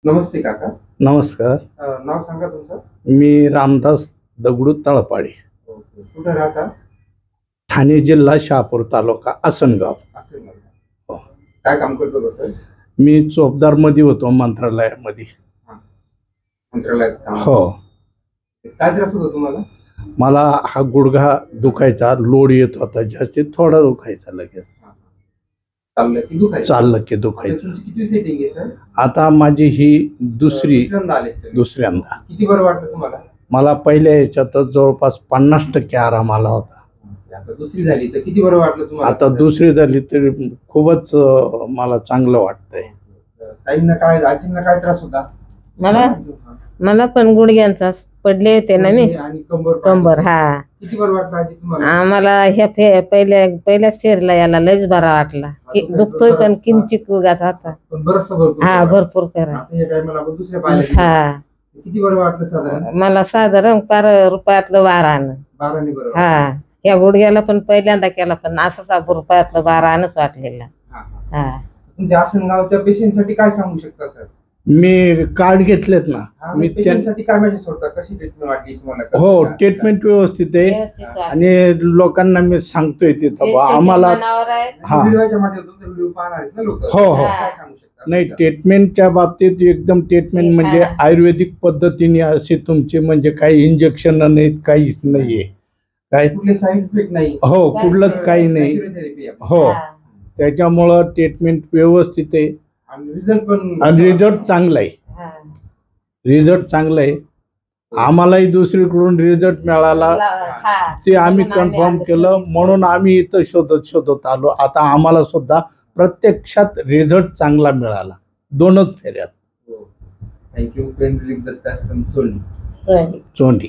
नमस्ते काका. नमस्कार. नाव सांगा तुमचं. मी रामदास दगडू तळपाडे, ओके. कुठे राहता? ठाणे जिल्हा, शहापूर तालुका, आसनगाव. असेल मला. हो. काय काम करतो सर? मी चोपदार मध्ये होतो, मंत्रालयामध्ये. मंत्रालयात काम. हो. काय त्रास होतो तुम्हाला? मला हा गुडघा दुखायचा, लोड येत होता जास्ती, थोडा दुखायचा लगेच. चाललं की दुखायचं? चाललं की दुखायचं. तुमची किती सेटिंग आहे सर? आता माझी ही दुसऱ्यांदा आले तुम्ही. दुसऱ्यांदा. किती बरं वाटलं तुम्हाला? मला पहिल्या याच्यातच जवळपास 50% आराम आला होता. आता दुसरी झाली तर किती बरं वाटलं तुम्हाला? आता दुसरी झाली तरी खूपच मला चांगलं वाटतंय. ताईंना काय, आजींना काय त्रास होता? मला पण गुडघ्यांचा पडले होते ना मी. आणि कंबर. कंबर. हा. किती बरं वाटलं आजी तुम्हाला? आम्हाला ह्या पहिल्याच फेरला याला लयच बरा वाटला. दुखतोय पण किंचित उगाच आता. पण बरंचसं भरपूर. हा, भरपूर करा. आता या टायमाला आपण दुसऱ्या पाहिल्या. हा. किती बरं वाटलं साधारण? मला साधारण 12 रुपयातलं 12 12 बरं. हा. या गुडघ्याला पण पहिल्यांदा केला, पण असंच रुपयातलं 12 वाटलेलं. हा. तुमच्या आसनगावच्या पेशंटसाठी काय सांगू शकता सर? मी कार्ड घेतलेत ना. मी पेशंटसाठी काय मेसेज सोडता? कशी ट्रीटमेंट वाटली तुम्हाला? हो, ट्रीटमेंट व्यवस्थित आहे आणि लोकांना मी सांगतोय तिथं आम्हाला. हा. व्हिडिओच्या माध्यमातून व्हिडिओ पाहणार आहेत ना लोक. हो हो. काय सांगू शकता? नाही, ट्रीटमेंटच्या बाबतीत एकदम ट्रीटमेंट म्हणजे आयुर्वेदिक पद्धतीने असे तुमचे म्हणजे काही इंजेक्शन नाहीत, काहीच नाहीये. काय कुठले साईड इफेक्ट नाही. हो, कुठलंच काही नाही. हो, त्याच्यामुळं ट्रीटमेंट व्यवस्थित आहे आणि रिझल्ट चांगला आहे. रिझल्ट चांगला आहे. आम्हालाही दुसरीकडून रिझल्ट मिळाला, ते आम्ही कन्फर्म केलं, म्हणून आम्ही इथं शोधत आलो. आता आम्हाला सुद्धा प्रत्यक्षात रिझल्ट चांगला मिळाला 2च फेऱ्यात. थँक्यू. चोंडी. चोंडी.